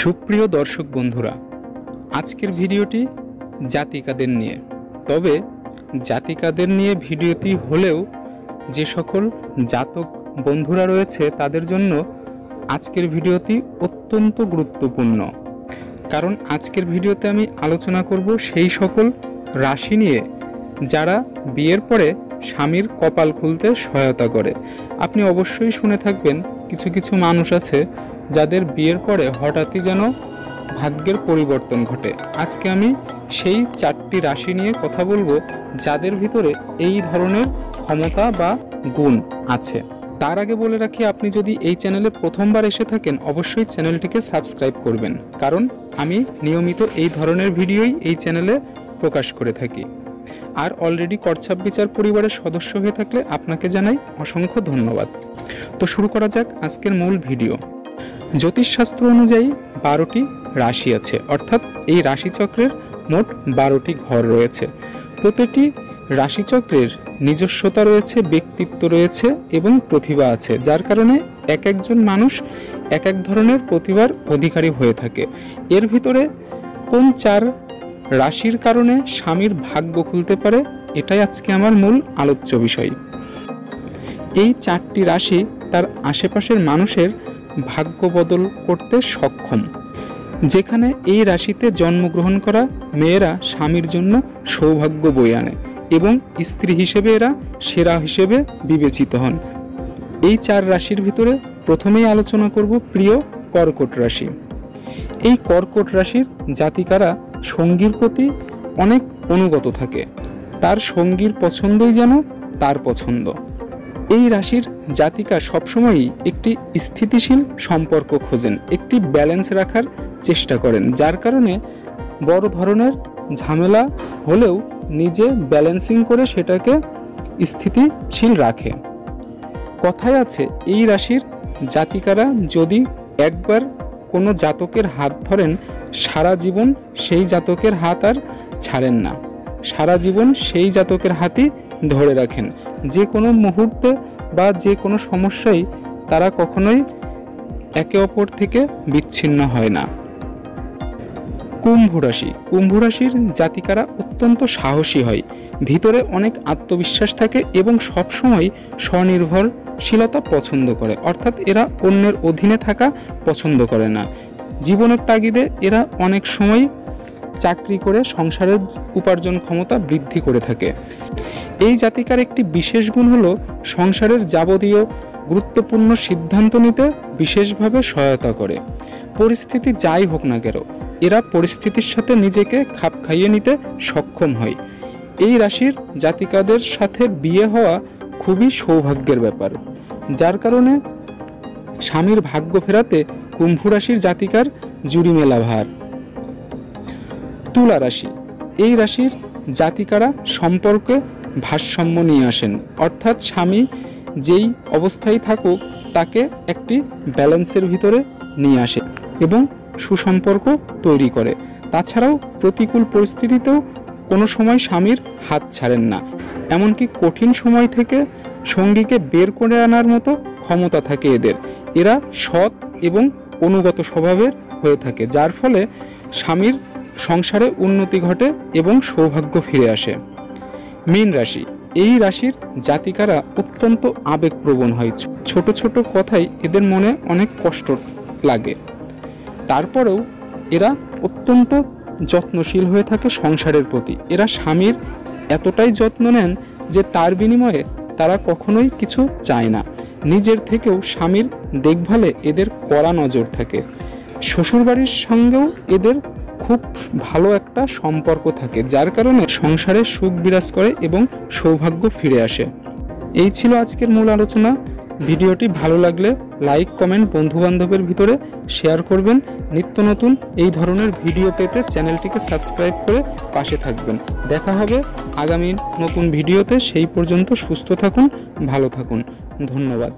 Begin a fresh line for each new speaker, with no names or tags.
সুপ্রিয় দর্শক বন্ধুরা, আজকের ভিডিওটি জাতিকাদের নিয়ে। তবে জাতিকাদের নিয়ে ভিডিওটি হলেও যে সকল জাতক বন্ধুরা রয়েছে তাদের জন্য আজকের ভিডিওটি অত্যন্ত গুরুত্বপূর্ণ। কারণ আজকের ভিডিওতে আমি আলোচনা করব সেই সকল রাশি নিয়ে যারা বিয়ের পরে স্বামীর কপাল খুলতে সহায়তা করে। আপনি অবশ্যই শুনে থাকবেন কিছু কিছু মানুষ আছে যাদের বিয়ের পরে হঠাৎই যেন ভাগ্যের পরিবর্তন ঘটে। আজকে আমি সেই 4টি রাশি নিয়ে কথা বলবো যাদের ভিতরে এই ধরনের ক্ষমতা বা গুণ আছে। তার আগে বলে রাখি, আপনি যদি এই চ্যানেলে প্রথমবার এসে থাকেন অবশ্যই চ্যানেলটিকে সাবস্ক্রাইব করবেন, কারণ আমি নিয়মিত এই ধরনের ভিডিওই এই চ্যানেলে প্রকাশ করে থাকি। আর অলরেডি করছাপ বিচার পরিবারের সদস্য হয়ে থাকলে আপনাকে জানাই অসংখ্য ধন্যবাদ। তো শুরু করা যাক আজকের মূল ভিডিও। জ্যোতিষশাস্ত্র অনুযায়ী 12টি রাশি আছে, অর্থাৎ এই রাশিচক্রের মোট 12টি ঘর রয়েছে। প্রতিটি রাশিচক্রের নিজস্বতা রয়েছে, ব্যক্তিত্ব রয়েছে এবং প্রতিভা আছে, যার কারণে এক একজন মানুষ এক এক ধরনের প্রতিভার অধিকারী হয়ে থাকে। এর ভিতরে কোন 4 রাশির কারণে স্বামীর ভাগ্য খুলতে পারে, এটাই আজকে আমার মূল আলোচ্য বিষয়। এই 4টি রাশি তার আশেপাশের মানুষের ভাগ্য বদল করতে সক্ষম। যেখানে এই রাশিতে জন্মগ্রহণ করা মেয়েরা স্বামীর জন্য সৌভাগ্য বয়ে আনে এবং স্ত্রী হিসেবে এরা সেরা হিসেবে বিবেচিত হন। এই 4 রাশির ভিতরে প্রথমেই আলোচনা করব প্রিয় কর্কট রাশি। এই কর্কট রাশির জাতিকারা সঙ্গীর প্রতি অনেক অনুগত থাকে। তার সঙ্গীর পছন্দই যেন তার পছন্দ। এই রাশির জাতিকা সবসময়ই একটি স্থিতিশীল সম্পর্ক খোঁজেন, একটি ব্যালেন্স রাখার চেষ্টা করেন, যার কারণে বড় ধরনের ঝামেলা হলেও নিজে ব্যালেন্সিং করে সেটাকে স্থিতিশীল রাখে। কথায় আছে, এই রাশির জাতিকারা যদি একবার কোনো জাতকের হাত ধরেন সারা জীবন সেই জাতকের হাত আর ছাড়েন না, সারা জীবন সেই জাতকের হাতই ধরে রাখেন। যে কোনো মুহূর্তে বা যে কোনো সমস্যায় তারা কখনোই একে অপর থেকে বিচ্ছিন্ন হয় না। কুম্ভ রাশি। কুম্ভ রাশির জাতিকারা অত্যন্ত সাহসী হয়, ভিতরে অনেক আত্মবিশ্বাস থাকে এবং সবসময় স্বনির্ভরশীলতা পছন্দ করে, অর্থাৎ এরা অন্যের অধীনে থাকা পছন্দ করে না। জীবনের তাগিদে এরা অনেক সময় চাকরি করে সংসারের উপার্জন ক্ষমতা বৃদ্ধি করে থাকে। এই জাতিকার একটি বিশেষ গুণ হলো সংসারের যাবতীয় গুরুত্বপূর্ণ সিদ্ধান্ত নিতে বিশেষভাবে সহায়তা করে। পরিস্থিতি যাই হোক না কেন এরা পরিস্থিতির সাথে নিজেকে খাপ খাইয়ে নিতে সক্ষম হয়। এই রাশির জাতিকাদের সাথে বিয়ে হওয়া খুবই সৌভাগ্যের ব্যাপার, যার কারণে স্বামীর ভাগ্য ফেরাতে কুম্ভ রাশির জাতিকার জুড়ি মেলা ভার। তুলা রাশি। এই রাশির জাতিকারা সম্পর্কে ভারসাম্য নিয়ে আসেন, অর্থাৎ স্বামী যেই অবস্থায় থাকুক তাকে একটি ব্যালেন্সের ভিতরে নিয়ে আসে এবং সুসম্পর্ক তৈরি করে। তাছাড়াও প্রতিকূল পরিস্থিতিতেও কোনো সময় স্বামীর হাত ছাড়েন না, এমনকি কঠিন সময় থেকে সঙ্গীকে বের করে আনার মতো ক্ষমতা থাকে এদের। এরা সৎ এবং অনুগত স্বভাবের হয়ে থাকে, যার ফলে স্বামীর সংসারে উন্নতি ঘটে এবং সৌভাগ্য ফিরে আসে। মীন রাশি। এই রাশির জাতিকারা অত্যন্ত আবেগপ্রবণ হয়, ছোট ছোট কথাই এদের মনে অনেক কষ্ট লাগে। তারপরেও এরা অত্যন্ত যত্নশীল হয়ে থাকে সংসারের প্রতি। এরা স্বামীর এতটাই যত্ন নেন যে তার বিনিময়ে তারা কখনোই কিছু চায় না। নিজের থেকেও স্বামীর দেখভালে এদের কড়া নজর থাকে। শ্বশুরবাড়ির সঙ্গেও এদের খুব ভালো একটা সম্পর্ক থাকে, যার কারণে সংসারে সুখ বিরাজ করে এবং সৌভাগ্য ফিরে আসে। এই ছিল আজকের মূল আলোচনা। ভিডিওটি ভালো লাগলে লাইক, কমেন্ট, বন্ধুবান্ধবের ভিতরে শেয়ার করবেন। নিত্য নতুন এই ধরনের ভিডিও পেতে চ্যানেলটিকে সাবস্ক্রাইব করে পাশে থাকবেন। দেখা হবে আগামী নতুন ভিডিওতে। সেই পর্যন্ত সুস্থ থাকুন, ভালো থাকুন। ধন্যবাদ।